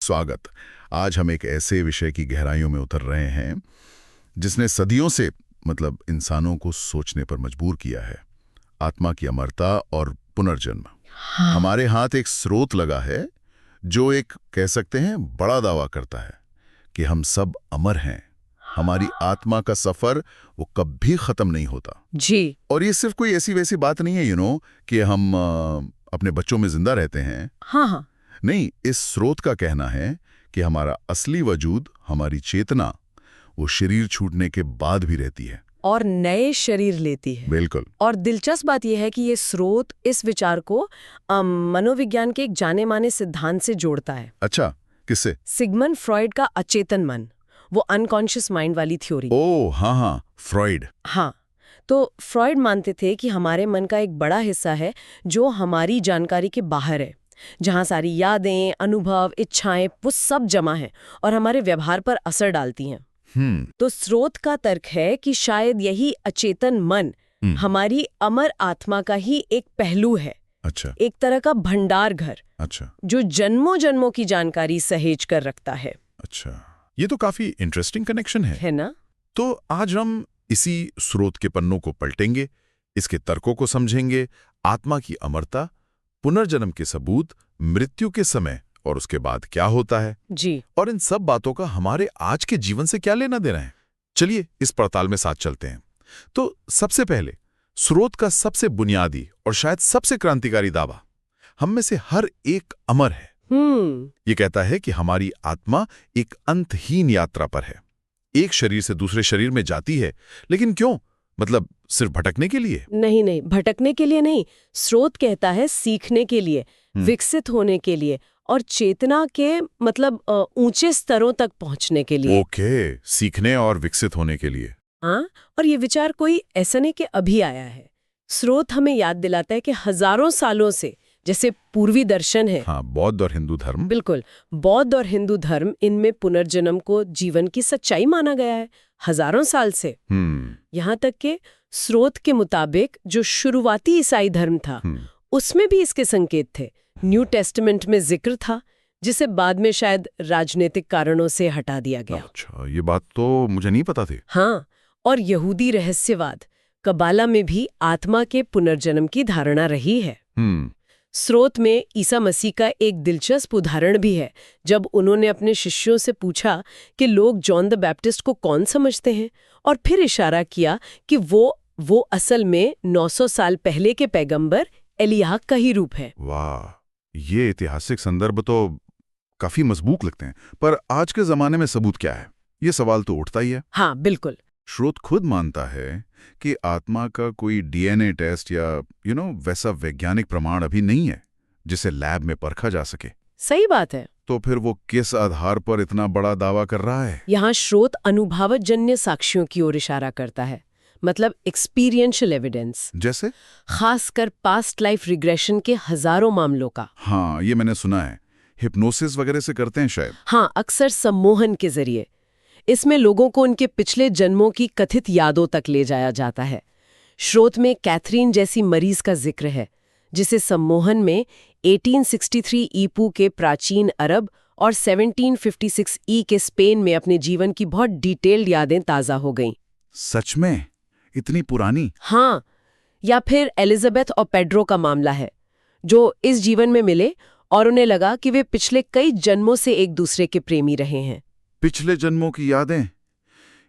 स्वागत। आज हम एक ऐसे विषय की गहराइयों में उतर रहे हैं जिसने सदियों से इंसानों को सोचने पर मजबूर किया है। आत्मा की अमरता और पुनर्जन्म। हाँ। हमारे हाथ एक स्रोत लगा है जो एक कह सकते हैं बड़ा दावा करता है कि हम सब अमर हैं। हमारी आत्मा का सफर वो कभी खत्म नहीं होता जी। और ये सिर्फ कोई ऐसी वैसी बात नहीं है कि हम अपने बच्चों में जिंदा रहते हैं। हाँ। नहीं, इस स्रोत का कहना है कि हमारा असली वजूद, हमारी चेतना, वो शरीर छूटने के बाद भी रहती है और नए शरीर लेती है। बिल्कुल। और दिलचस्प बात यह है कि ये स्रोत इस विचार को मनोविज्ञान के एक जाने माने सिद्धांत से जोड़ता है। अच्छा, किससे? सिगमंड फ्रॉइड का अचेतन मन, वो अनकॉन्शियस माइंड वाली थ्योरी। ओह हाँ, फ्रॉइड। हाँ, तो फ्रॉइड मानते थे कि हमारे मन का एक बड़ा हिस्सा है जो हमारी जानकारी के बाहर है, जहाँ सारी यादें, अनुभव, इच्छाएं वो सब जमा हैं और हमारे व्यवहार पर असर डालती हैं। तो स्रोत का तर्क है कि शायद यही अचेतन मन हमारी अमर आत्मा का ही एक पहलू है। अच्छा। एक तरह का भंडार घर। अच्छा। जो जन्मों जन्मों की जानकारी सहेज कर रखता है। अच्छा, ये तो काफी इंटरेस्टिंग कनेक्शन है ना? तो आज हम इसी स्रोत के पन्नों को पलटेंगे, इसके तर्कों को समझेंगे, आत्मा की अमरता, पुनर्जन्म के सबूत, मृत्यु के समय और उसके बाद क्या होता है जी। और इन सब बातों का हमारे आज के जीवन से क्या लेना देना है। चलिए इस पड़ताल में साथ चलते हैं। तो सबसे पहले स्रोत का सबसे बुनियादी और शायद सबसे क्रांतिकारी दावा, हम में से हर एक अमर है। ये कहता है कि हमारी आत्मा एक अंतहीन यात्रा पर है, एक शरीर से दूसरे शरीर में जाती है। लेकिन क्यों? सिर्फ भटकने के लिए? नहीं, भटकने के लिए नहीं। स्रोत कहता है सीखने के लिए, विकसित होने के लिए और चेतना के ऊंचे स्तरों तक पहुंचने के लिए। ओके, सीखने और विकसित होने के लिए। हाँ, और ये विचार कोई ऐसा नहीं कि अभी आया है। स्रोत हमें याद दिलाता है कि हजारों सालों से, जैसे पूर्वी दर्शन है, हाँ, बौद्ध और हिंदू धर्म। बिल्कुल, बौद्ध और हिंदू धर्म, इनमें पुनर्जन्म को जीवन की सच्चाई माना गया है हजारों साल से। यहाँ तक के स्रोत के मुताबिक जो शुरुआती ईसाई धर्म था, उसमें भी इसके संकेत थे। न्यू टेस्टामेंट में जिक्र था, जिसे बाद में शायद राजनीतिक कारणों से हटा दिया गया। अच्छा, ये बात तो मुझे नहीं पता थी। हाँ, और यहूदी रहस्यवाद, कबाला में भी आत्मा के पुनर्जन्म की धारणा रही है। स्रोत में ईसा मसीह का एक दिलचस्प उदाहरण भी है, जब उन्होंने अपने शिष्यों से पूछा कि लोग जॉन द बैप्टिस्ट को कौन समझते हैं, और फिर इशारा किया कि वो असल में 900 साल पहले के पैगंबर एलियाह का ही रूप है। वाह, ये ऐतिहासिक संदर्भ तो काफी मजबूत लगते हैं। पर आज के जमाने में सबूत क्या है, ये सवाल तो उठता ही है। हाँ, बिल्कुल। स्रोत खुद मानता है कि आत्मा का कोई डीएनए टेस्ट या वैसा वैज्ञानिक प्रमाण अभी नहीं है जिसे लैब में परखा जा सके। सही बात है। तो फिर वो किस आधार पर इतना बड़ा दावा कर रहा है? यहाँ स्रोत अनुभवजन्य साक्ष्यों की ओर इशारा करता है, एक्सपीरियंशियल एविडेंस। जैसे? खासकर पास्ट लाइफ रिग्रेशन के हजारों मामलों का। हाँ, ये मैंने सुना है, हिप्नोसिस वगैरह से करते हैं शायद। हाँ, अक्सर सम्मोहन के जरिए। इसमें लोगों को उनके पिछले जन्मों की कथित यादों तक ले जाया जाता है। स्रोत में कैथरीन जैसी मरीज का जिक्र है, जिसे सम्मोहन में 1863 ईपू के प्राचीन अरब और 1756 ई के स्पेन में अपने जीवन की बहुत डिटेल्ड यादें ताज़ा हो गईं। सच में? इतनी पुरानी? हाँ, या फिर एलिजाबेथ और पेड्रो का मामला है, जो इस जीवन में मिले और उन्हें लगा कि वे पिछले कई जन्मों से एक दूसरे के प्रेमी रहे हैं। पिछले जन्मों की यादें,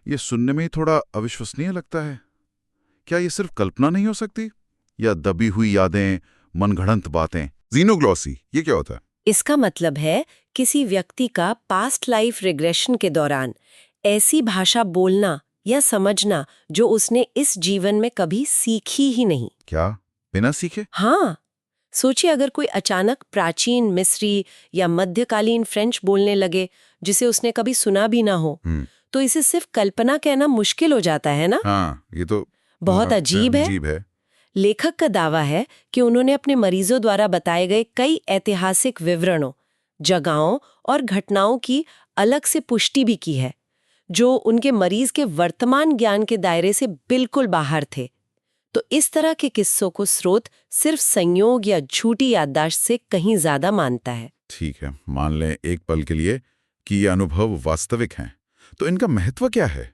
ये सुनने में ही थोड़ा अविश्वसनीय लगता है। क्या ये सिर्फ कल्पना नहीं हो सकती, या दबी हुई यादें, मनगढ़ंत बातें? जीनोग्लॉसी, ये क्या होता है? इसका मतलब है किसी व्यक्ति का पास्ट लाइफ रिग्रेशन के दौरान ऐसी भाषा बोलना या समझना जो उसने इस जीवन में कभी सीखी ही नहीं। क्या, बिना सीखे? हाँ, सोचिए अगर कोई अचानक प्राचीन मिस्री या मध्यकालीन फ्रेंच बोलने लगे जिसे उसने कभी सुना भी ना हो, तो इसे सिर्फ कल्पना कहना मुश्किल हो जाता है ना? हाँ, ये तो बहुत अजीब है। लेखक का दावा है कि उन्होंने अपने मरीजों द्वारा बताए गए कई ऐतिहासिक विवरणों, जगहों और घटनाओं की अलग से पुष्टि भी की है, जो उनके मरीज के वर्तमान ज्ञान के दायरे से बिल्कुल बाहर थे। तो इस तरह के किस्सों को स्रोत सिर्फ संयोग या झूठी याददाश्त से कहीं ज्यादा मानता है। ठीक है, मान लें एक पल के लिए कि ये अनुभव वास्तविक हैं, तो इनका महत्व क्या है?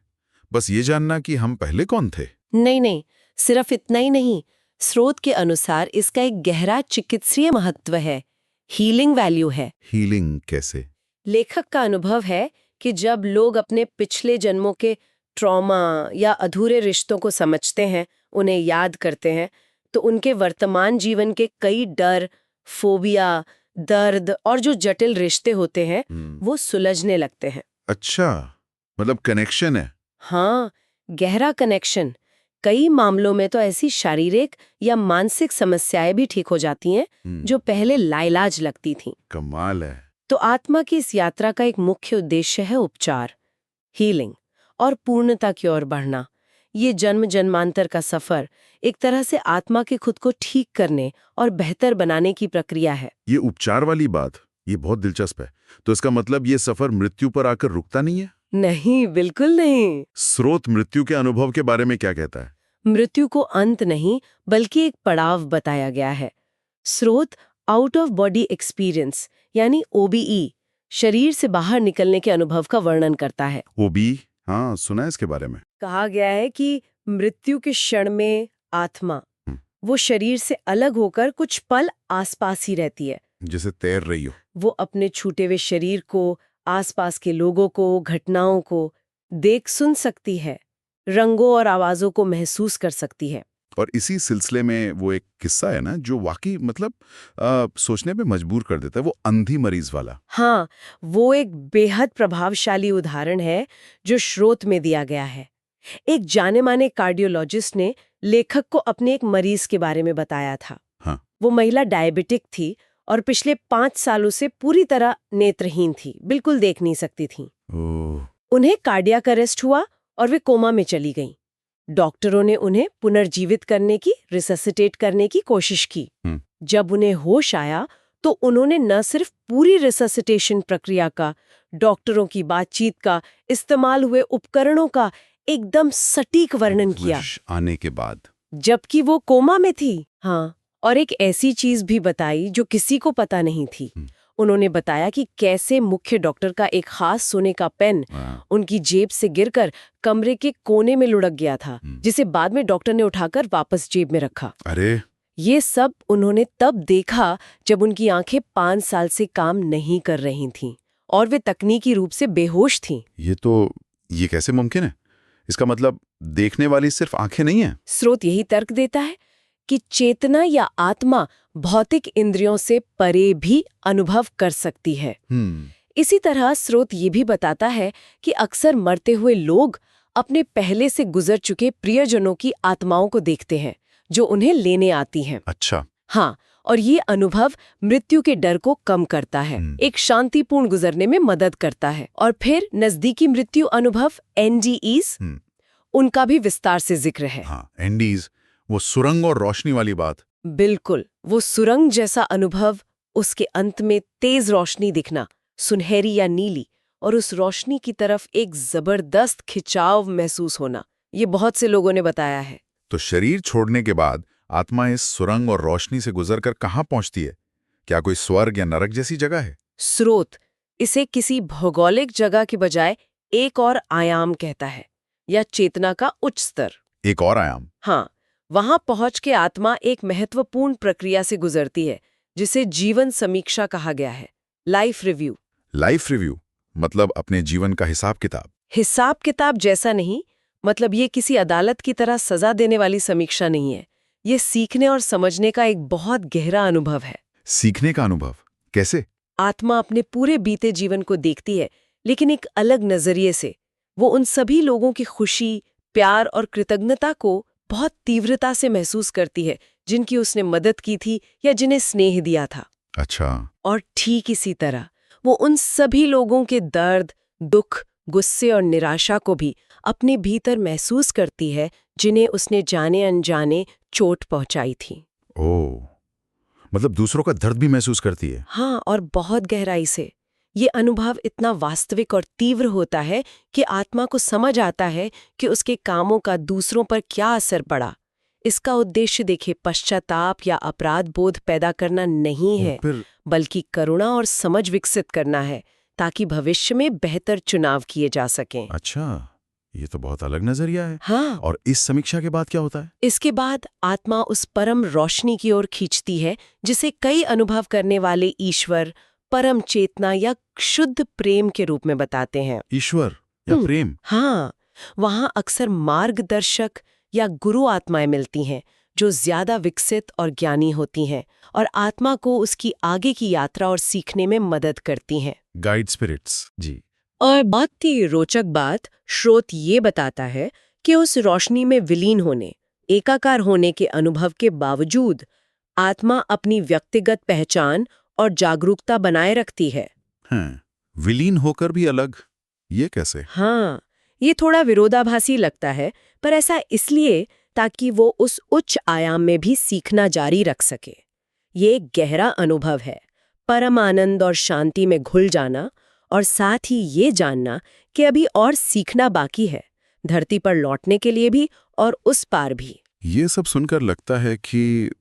बस ये जानना कि हम पहले कौन थे? नहीं नहीं, सिर्फ इतना ही नहीं। स्रोत के अनुसार इसका एक गहरा चिकित्सीय महत्व है, हीलिंग वैल्यू है। हीलिंग कैसे? लेखक का अनुभव है कि जब लोग अपने पिछले जन्मों के ट्रॉमा या अधूरे रिश्तों को समझते हैं, उन्हें याद करते हैं, तो उनके वर्तमान जीवन के कई डर, फोबिया, दर्द और जो जटिल रिश्ते होते हैं वो सुलझने लगते हैं। अच्छा, मतलब कनेक्शन है। हाँ, गहरा कनेक्शन। कई मामलों में तो ऐसी शारीरिक या मानसिक समस्याएं भी ठीक हो जाती हैं जो पहले लाइलाज लगती थीं। कमाल है। तो आत्मा की इस यात्रा का एक मुख्य उद्देश्य है उपचार, हीलिंग और पूर्णता की ओर बढ़ना। ये जन्म जन्मांतर का सफर एक तरह से आत्मा के खुद को ठीक करने और बेहतर बनाने की प्रक्रिया है। ये उपचार वाली बात, ये बहुत दिलचस्प है। तो इसका मतलब ये सफर मृत्यु पर आकर रुकता नहीं है? नहीं, बिल्कुल नहीं। स्रोत मृत्यु के अनुभव के बारे में क्या कहता है? मृत्यु को अंत नहीं, बल्कि एक पड़ाव बताया गया है। स्रोत आउट ऑफ बॉडी एक्सपीरियंस यानी ओबीई, शरीर से बाहर निकलने के अनुभव का वर्णन करता है। ओबी, हाँ सुना है इसके बारे में। कहा गया है कि मृत्यु के क्षण में आत्मा वो शरीर से अलग होकर कुछ पल आसपास ही रहती है, जैसे तैर रही हो। वो अपने छूटे हुए शरीर को, आसपास के लोगों को, घटनाओं को देख सुन सकती है, रंगों और आवाजों को महसूस कर सकती है। और इसी सिलसिले में वो एक किस्सा है ना जो वाकई मतलब सोचने पे मजबूर कर देता है, वो अंधी मरीज वाला। हाँ, वो एक बेहद प्रभावशाली उदाहरण है जो स्रोत में दिया गया है। एक जाने माने कार्डियोलॉजिस्ट ने लेखक को अपने एक मरीज के बारे में बताया था। हाँ। वो महिला डायबिटिक थी और पिछले 5 सालों से पूरी तरह नेत्रहीन थी, बिल्कुल देख नहीं सकती थी। उन्हें कार्डियक अरेस्ट हुआ और वे कोमा में चली गईं। डॉक्टरों ने उन्हें पुनर्जीवित करने की, रिससिटेट करने की कोशिश की। जब उन्हें होश आया तो उन्होंने न सिर्फ पूरी रिससिटेशन प्रक्रिया का, डॉक्टरों की बातचीत का, इस्तेमाल हुए उपकरणों का एकदम सटीक वर्णन किया आने के बाद, जबकि वो कोमा में थी। हाँ, और एक ऐसी चीज भी बताई जो किसी को पता नहीं थी। उन्होंने बताया कि कैसे मुख्य डॉक्टर का एक खास सोने का पेन उनकी जेब से गिरकर कमरे के कोने में लुढ़क गया था, जिसे बाद में डॉक्टर ने उठाकर वापस जेब में रखा। अरे, ये सब उन्होंने तब देखा जब उनकी आंखें 5 साल से काम नहीं कर रही थीं और वे तकनीकी रूप से बेहोश थीं। ये कैसे मुमकिन है? इसका मतलब देखने वाली सिर्फ आंखें नहीं है। स्रोत यही तर्क देता है कि चेतना या आत्मा भौतिक इंद्रियों से परे भी अनुभव कर सकती है। इसी तरह स्रोत ये भी बताता है कि अक्सर मरते हुए लोग अपने पहले से गुजर चुके प्रियजनों की आत्माओं को देखते हैं जो उन्हें लेने आती हैं। अच्छा। हाँ, और ये अनुभव मृत्यु के डर को कम करता है, एक शांतिपूर्ण गुजरने में मदद करता है। और फिर नजदीकी मृत्यु अनुभव एनडीईज, उनका भी विस्तार से जिक्र है। हाँ, एनडीज, वो सुरंग और रोशनी वाली बात। बिल्कुल, वो सुरंग जैसा अनुभव, उसके अंत में तेज रोशनी दिखना, सुनहरी या नीली, और उस रोशनी की तरफ एक जबरदस्त खिंचाव महसूस होना, ये बहुत से लोगों ने बताया है। तो शरीर छोड़ने के बाद आत्मा इस सुरंग और रोशनी से गुजरकर कहाँ पहुंचती है? क्या कोई स्वर्ग या नरक जैसी जगह है? स्रोत इसे किसी भौगोलिक जगह के बजाय एक और आयाम कहता है, या चेतना का उच्च स्तर। एक और आयाम? हाँ, वहां पहुंच के आत्मा एक महत्वपूर्ण प्रक्रिया से गुजरती है जिसे जीवन समीक्षा कहा गया है, लाइफ रिव्यू। लाइफ रिव्यू मतलब अपने जीवन का हिसाब किताब? हिसाब किताब जैसा नहीं, मतलब ये किसी अदालत की तरह सजा देने वाली समीक्षा नहीं है। ये सीखने और समझने का एक बहुत गहरा अनुभव है। सीखने का अनुभव कैसे? आत्मा अपने पूरे बीते जीवन को देखती है, लेकिन एक अलग नजरिए से। वो उन सभी लोगों की खुशी, प्यार और कृतज्ञता को बहुत तीव्रता से महसूस करती है जिनकी उसने मदद की थी या जिन्हें स्नेह दिया था। अच्छा। और ठीक इसी तरह वो उन सभी लोगों के दर्द, दुख, गुस्से और निराशा को भी अपने भीतर महसूस करती है जिन्हें उसने जाने अनजाने चोट पहुंचाई थी। ओह, मतलब दूसरों का दर्द भी महसूस करती है? हाँ, और बहुत गहराई से। ये अनुभव इतना वास्तविक और तीव्र होता है कि आत्मा को समझ आता है कि उसके कामों का दूसरों पर क्या असर पड़ा। इसका उद्देश्य देखिए पश्चाताप या अपराध बोध पैदा करना नहीं है, फिर बल्कि करुणा और समझ विकसित करना है, ताकि भविष्य में बेहतर चुनाव किए जा सकें। अच्छा, ये तो बहुत अलग नजरिया है। हाँ, और इस समीक्षा के बाद क्या होता है? इसके बाद आत्मा उस परम रोशनी की ओर खींचती है जिसे कई अनुभव करने वाले ईश्वर, परम चेतना या शुद्ध प्रेम के रूप में बताते हैं। ईश्वर या प्रेम? हाँ, वहाँ अक्सर मार्गदर्शक या गुरु आत्माएं मिलती हैं जो ज्यादा विकसित और ज्ञानी होती हैं और आत्मा को उसकी आगे की यात्रा और सीखने में मदद करती हैं। Guide spirits. जी। और बहुत ही रोचक बात स्रोत ये बताता है कि उस रोशनी में विलीन होने, एकाकार होने के अनुभव के बावजूद आत्मा अपनी व्यक्तिगत पहचान और जागरूकता बनाए रखती है। हाँ, विलीन होकर भी अलग, ये कैसे? हाँ, ये थोड़ा विरोधाभासी लगता है, पर ऐसा इसलिए ताकि वो उस उच्च आयाम में भी सीखना जारी रख सके। ये एक गहरा अनुभव है, परम आनंद और शांति में घुल जाना, और साथ ही ये जानना कि अभी और सीखना बाकी है, धरती पर लौटने के लिए भी और उस पार भी। ये सब सुनकर लगता है कि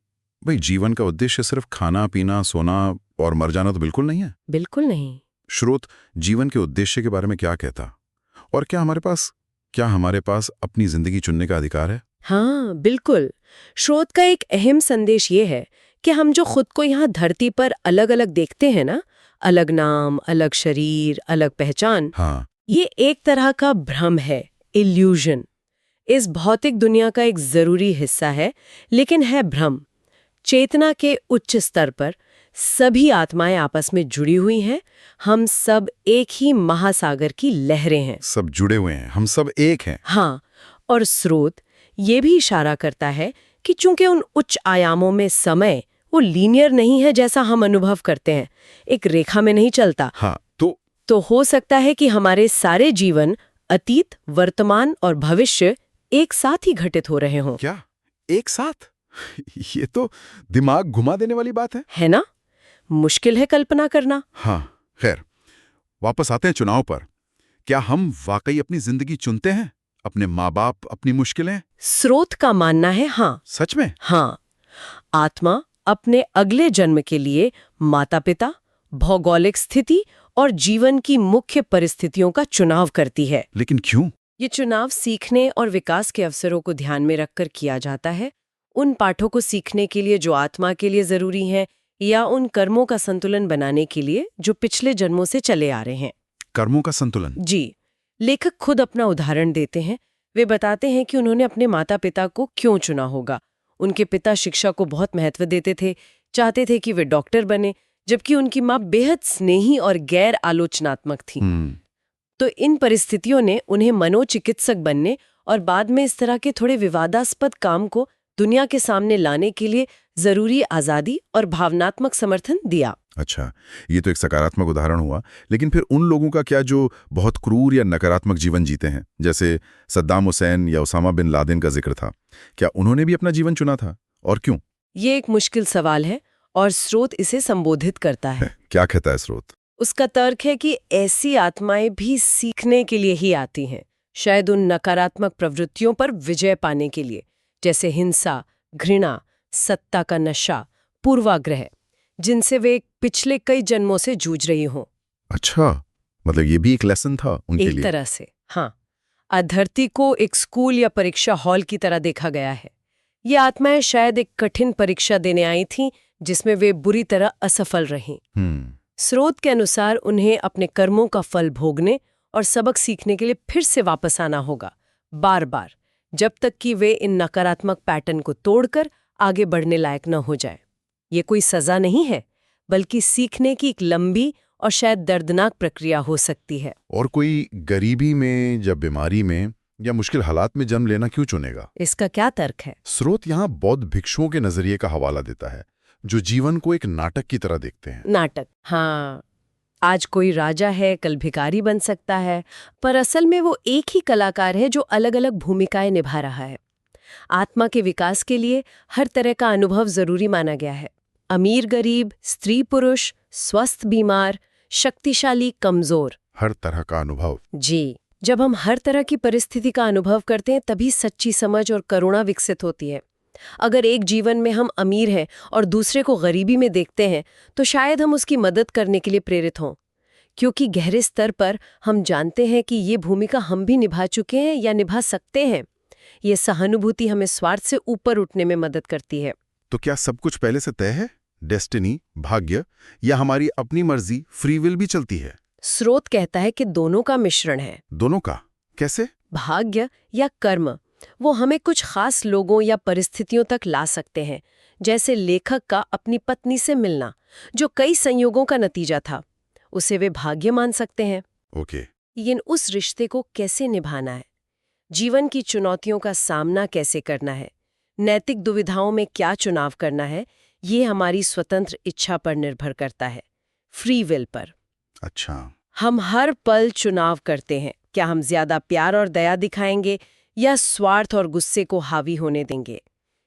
भाई जीवन का उद्देश्य सिर्फ खाना पीना सोना और मर जाना तो बिल्कुल नहीं है। बिल्कुल नहीं। स्रोत जीवन के उद्देश्य के बारे में क्या कहता? और क्या हमारे पास अपनी जिंदगी चुनने का अधिकार है? हाँ, बिल्कुल। स्रोत का एक अहम संदेश ये है कि हम जो खुद को यहाँ धरती पर अलग अलग देखते हैं ना, अलग नाम, अलग शरीर, अलग पहचान, हाँ, ये एक तरह का भ्रम है, इल्यूजन। इस भौतिक दुनिया का एक जरूरी हिस्सा है, लेकिन है भ्रम। चेतना के उच्च स्तर पर सभी आत्माएं आपस में जुड़ी हुई हैं, हम सब एक ही महासागर की लहरें हैं। सब जुड़े हुए हैं, हम सब एक हैं। हाँ, और स्रोत ये भी इशारा करता है कि चूंकि उन उच्च आयामों में समय वो लीनियर नहीं है जैसा हम अनुभव करते हैं, एक रेखा में नहीं चलता। हाँ, तो हो सकता है कि हमारे सारे जीवन, अतीत, वर्तमान और भविष्य एक साथ ही घटित हो रहे हों। क्या एक साथ? ये तो दिमाग घुमा देने वाली बात है ना? मुश्किल है कल्पना करना। हाँ, खैर वापस आते हैं चुनाव पर। क्या हम वाकई अपनी जिंदगी चुनते हैं? अपने माँ बाप, अपनी मुश्किलें? स्रोत का मानना है हाँ। सच में? हाँ, आत्मा अपने अगले जन्म के लिए माता-पिता, भौगोलिक स्थिति और जीवन की मुख्य परिस्थितियों का चुनाव करती है। लेकिन क्यों? ये चुनाव सीखने और विकास के अवसरों को ध्यान में रखकर किया जाता है, उन पाठों को सीखने के लिए जो आत्मा के लिए जरूरी हैं, या उन कर्मों का संतुलन बनाने के लिए जो पिछले जन्मों से चले आ रहे हैं। कर्मों का संतुलन? जी, लेखक खुद अपना उदाहरण देते हैं। वे बताते हैं कि उन्होंने अपने माता पिता को क्यों चुना होगा। उनके पिता शिक्षा को बहुत महत्व देते थे, चाहते थे कि वे डॉक्टर बने, जबकि उनकी माँ बेहद स्नेही और गैर आलोचनात्मक थी। तो इन परिस्थितियों ने उन्हें मनोचिकित्सक बनने और बाद में इस तरह के थोड़े विवादास्पद काम को दुनिया के सामने लाने के लिए जरूरी आजादी और भावनात्मक समर्थन दिया। अच्छा, ये तो एक सकारात्मक उदाहरण हुआ। लेकिन फिर उन लोगों का क्या जो बहुत क्रूर या नकारात्मक जीवन जीते हैं, जैसे सद्दाम हुसैन या उसामा बिन लादेन का जिक्र था, क्या उन्होंने भी अपना जीवन चुना था और क्यों? ये एक मुश्किल सवाल है और स्रोत इसे संबोधित करता है। क्या कहता है स्रोत? उसका तर्क है कि ऐसी आत्माएं भी सीखने के लिए ही आती हैं, शायद उन नकारात्मक प्रवृत्तियों पर विजय पाने के लिए, जैसे हिंसा, घृणा, सत्ता का नशा, पूर्वाग्रह, जिनसे वे पिछले कई जन्मों से जूझ रही हों। अच्छा, मतलब ये भी एक लेसन था उनके लिए? एक तरह से, हाँ। धरती को एक स्कूल या परीक्षा हॉल की तरह देखा गया है। ये आत्माएं शायद एक कठिन परीक्षा देने आई थीं, जिसमें वे बुरी तरह असफल रहीं। स्रोत के अनुसार उन्हें अपने कर्मों का फल भोगने और सबक सीखने के लिए फिर से वापस आना होगा, बार बार, जब तक कि वे इन नकारात्मक पैटर्न को तोड़कर आगे बढ़ने लायक न हो जाए। ये कोई सजा नहीं है, बल्कि सीखने की एक लंबी और शायद दर्दनाक प्रक्रिया हो सकती है। और कोई गरीबी में या बीमारी में या मुश्किल हालात में जन्म लेना क्यों चुनेगा? इसका क्या तर्क है? स्रोत यहाँ बौद्ध भिक्षुओं के नजरिए का हवाला देता है, जो जीवन को एक नाटक की तरह देखते हैं। नाटक, हाँ। आज कोई राजा है, कल भिखारी बन सकता है, पर असल में वो एक ही कलाकार है जो अलग अलग भूमिकाएं निभा रहा है। आत्मा के विकास के लिए हर तरह का अनुभव जरूरी माना गया है। अमीर गरीब, स्त्री पुरुष, स्वस्थ बीमार, शक्तिशाली कमजोर, हर तरह का अनुभव। जी, जब हम हर तरह की परिस्थिति का अनुभव करते हैं तभी सच्ची समझ और करुणा विकसित होती है। अगर एक जीवन में हम अमीर हैं और दूसरे को गरीबी में देखते हैं तो शायद हम उसकी मदद करने के लिए प्रेरित हों, क्योंकि गहरे स्तर पर हम जानते हैं कि ये भूमिका हम भी निभा चुके हैं या निभा सकते हैं। ये सहानुभूति हमें स्वार्थ से ऊपर उठने में मदद करती है। तो क्या सब कुछ पहले से तय है? डेस्टिनी, भाग्य, या हमारी अपनी मर्जी, फ्री विल भी चलती है? स्रोत कहता है कि दोनों का मिश्रण है। दोनों का? कैसे? भाग्य या कर्म वो हमें कुछ खास लोगों या परिस्थितियों तक ला सकते हैं, जैसे लेखक का अपनी पत्नी से मिलना, जो कई संयोगों का नतीजा था। उसे वे भाग्य मान सकते हैं। ओके। लेकिन उस रिश्ते को कैसे निभाना है, जीवन की चुनौतियों का सामना कैसे करना है, नैतिक दुविधाओं में क्या चुनाव करना है, ये हमारी स्वतंत्र इच्छा पर निर्भर करता है, फ्री विल पर। अच्छा। हम हर पल चुनाव करते हैं। क्या हम ज्यादा प्यार और दया दिखाएंगे या स्वार्थ और गुस्से को हावी होने देंगे?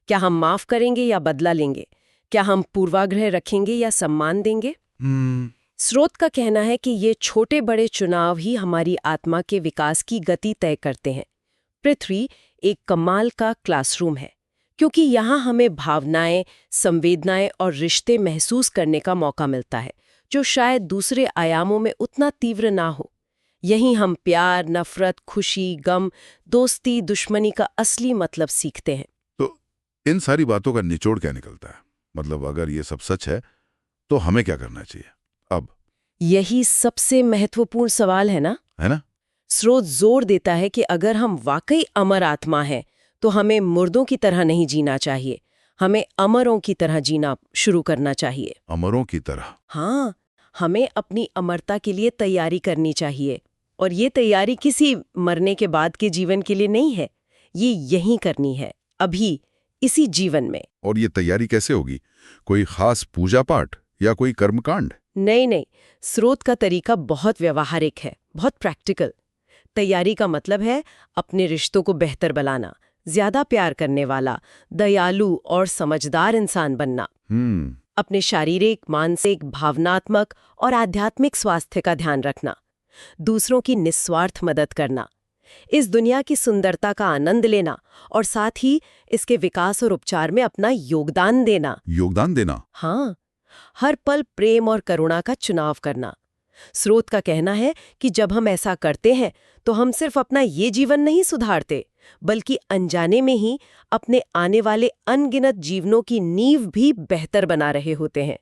क्या हम माफ करेंगे या बदला लेंगे? क्या हम पूर्वाग्रह रखेंगे या सम्मान देंगे? स्रोत का कहना है कि ये छोटे बड़े चुनाव ही हमारी आत्मा के विकास की गति तय करते हैं। पृथ्वी एक कमाल का क्लासरूम है, क्योंकि यहाँ हमें भावनाएं, संवेदनाएं और रिश्ते महसूस करने का मौका मिलता है, जो शायद दूसरे आयामों में उतना तीव्र ना हो। यहीं हम प्यार, नफरत, खुशी, गम, दोस्ती, दुश्मनी का असली मतलब सीखते हैं। तो इन सारी बातों का निचोड़ क्या निकलता है? मतलब अगर ये सब सच है तो हमें क्या करना चाहिए अब? यही सबसे महत्वपूर्ण सवाल है ना? स्रोत जोर देता है कि अगर हम वाकई अमर आत्मा हैं तो हमें मुर्दों की तरह नहीं जीना चाहिए, हमें अमरों की तरह जीना शुरू करना चाहिए। अमरों की तरह? हाँ, हमें अपनी अमरता के लिए तैयारी करनी चाहिए। और ये तैयारी किसी मरने के बाद के जीवन के लिए नहीं है, ये यहीं करनी है, अभी, इसी जीवन में। और ये तैयारी कैसे होगी? कोई खास पूजा पाठ या कोई कर्मकांड? नहीं, स्रोत का तरीका बहुत व्यवहारिक है, बहुत प्रैक्टिकल। तैयारी का मतलब है अपने रिश्तों को बेहतर बनाना, ज्यादा प्यार करने वाला, दयालु और समझदार इंसान बनना। अपने शारीरिक, मानसिक, भावनात्मक और आध्यात्मिक स्वास्थ्य का ध्यान रखना, दूसरों की निस्वार्थ मदद करना, इस दुनिया की सुंदरता का आनंद लेना और साथ ही इसके विकास और उपचार में अपना योगदान देना। योगदान देना? हाँ, हर पल प्रेम और करुणा का चुनाव करना। स्रोत का कहना है कि जब हम ऐसा करते हैं तो हम सिर्फ अपना ये जीवन नहीं सुधारते, बल्कि अनजाने में ही अपने आने वाले अनगिनत जीवनों की नींव भी बेहतर बना रहे होते हैं।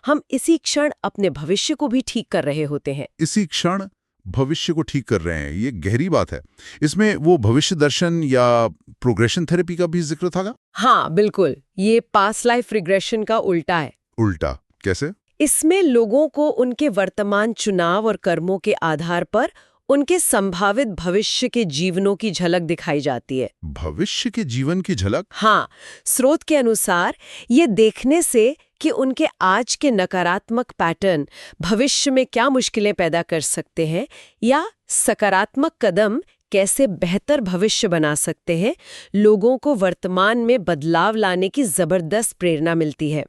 हम इसी क्षण अपने भविष्य को भी ठीक कर रहे होते हैं। इसी क्षण भविष्य को ठीक कर रहे हैं, ये गहरी बात है। इसमें वो भविष्य दर्शन या प्रोग्रेशन थेरेपी का भी जिक्र था? हाँ, बिल्कुल। ये पास्ट लाइफ रिग्रेशन का उल्टा है। उल्टा कैसे? इसमें लोगों को उनके वर्तमान चुनाव और कर्मों के आधार पर उनके संभावित भविष्य के जीवनों की झलक दिखाई जाती है। भविष्य के जीवन की झलक? हाँ, स्रोत के अनुसार ये देखने से कि उनके आज के नकारात्मक पैटर्न भविष्य में क्या मुश्किलें पैदा कर सकते हैं या सकारात्मक कदम कैसे बेहतर भविष्य बना सकते हैं, लोगों को वर्तमान में बदलाव लाने की जबरदस्त प्रेरणा मिलती है।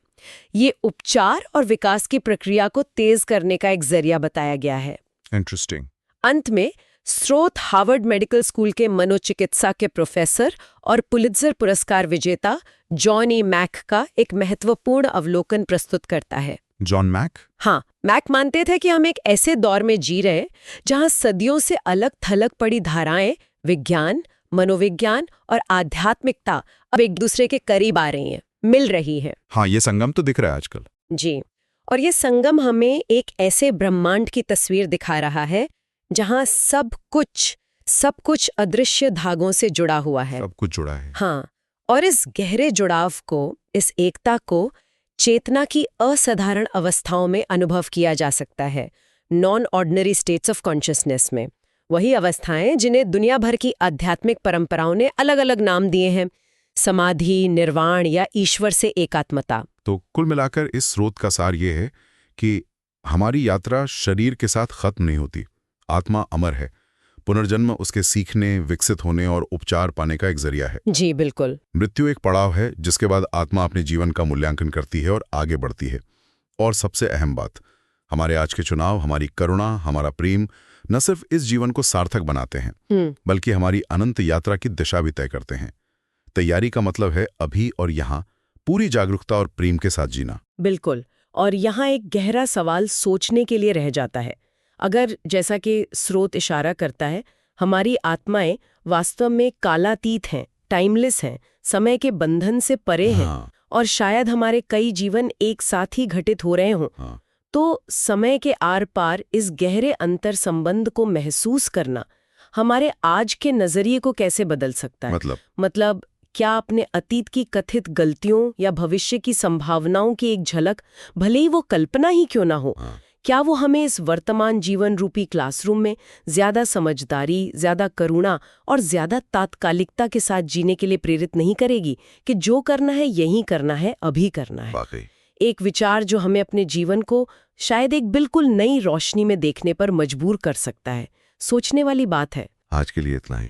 ये उपचार और विकास की प्रक्रिया को तेज करने का एक जरिया बताया गया है। इंटरेस्टिंग। अंत में स्रोत हार्वर्ड मेडिकल स्कूल के मनोचिकित्सा के प्रोफेसर और पुलित्जर पुरस्कार विजेता जॉन ई मैक का एक महत्वपूर्ण अवलोकन प्रस्तुत करता है। John Mac? हाँ, मैक मानते थे कि हम एक ऐसे दौर में जी रहे हैं जहां सदियों से अलग थलग पड़ी धाराएं, विज्ञान, मनोविज्ञान और आध्यात्मिकता अब एक दूसरे के करीब आ रही हैं, मिल रही है। हाँ, ये संगम तो दिख रहा है आजकल। जी, और ये संगम हमें एक ऐसे ब्रह्मांड की तस्वीर दिखा रहा है जहां सब कुछ अदृश्य धागों से जुड़ा हुआ है। सब कुछ जुड़ा है। हाँ, और इस गहरे जुड़ाव को, इस एकता को चेतना की असाधारण अवस्थाओं में अनुभव किया जा सकता है, non ordinary states of consciousness में। वही अवस्थाएं जिन्हें दुनिया भर की आध्यात्मिक परंपराओं ने अलग अलग नाम दिए हैं, समाधि, निर्वाण या ईश्वर से एकात्मता। तो कुल मिलाकर इस स्रोत का सार ये है कि हमारी यात्रा शरीर के साथ खत्म नहीं होती। आत्मा अमर है। पुनर्जन्म उसके सीखने, विकसित होने और उपचार पाने का एक जरिया है। जी बिल्कुल। मृत्यु एक पड़ाव है जिसके बाद आत्मा अपने जीवन का मूल्यांकन करती है और आगे बढ़ती है। और सबसे अहम बात, हमारे आज के चुनाव, हमारी करुणा, हमारा प्रेम न सिर्फ इस जीवन को सार्थक बनाते हैं, बल्कि हमारी अनंत यात्रा की दिशा भी तय करते हैं। तैयारी का मतलब है अभी और यहाँ पूरी जागरूकता और प्रेम के साथ जीना। बिल्कुल। और यहाँ एक गहरा सवाल सोचने के लिए रह जाता है। अगर, जैसा कि स्रोत इशारा करता है, हमारी आत्माएं वास्तव में कालातीत हैं, टाइमलेस हैं, समय के बंधन से परे हैं, और शायद हमारे कई जीवन एक साथ ही घटित हो रहे हों, तो समय के आर पार इस गहरे अंतर संबंध को महसूस करना हमारे आज के नजरिए को कैसे बदल सकता है? मतलब क्या अपने अतीत की कथित गलतियों या भविष्य की संभावनाओं की एक झलक, भले ही वो कल्पना ही क्यों ना हो, क्या वो हमें इस वर्तमान जीवन रूपी क्लासरूम में ज्यादा समझदारी, ज्यादा करुणा और ज्यादा तात्कालिकता के साथ जीने के लिए प्रेरित नहीं करेगी कि जो करना है यही करना है, अभी करना है? एक विचार जो हमें अपने जीवन को शायद एक बिल्कुल नई रोशनी में देखने पर मजबूर कर सकता है। सोचने वाली बात है। आज के लिए इतना ही।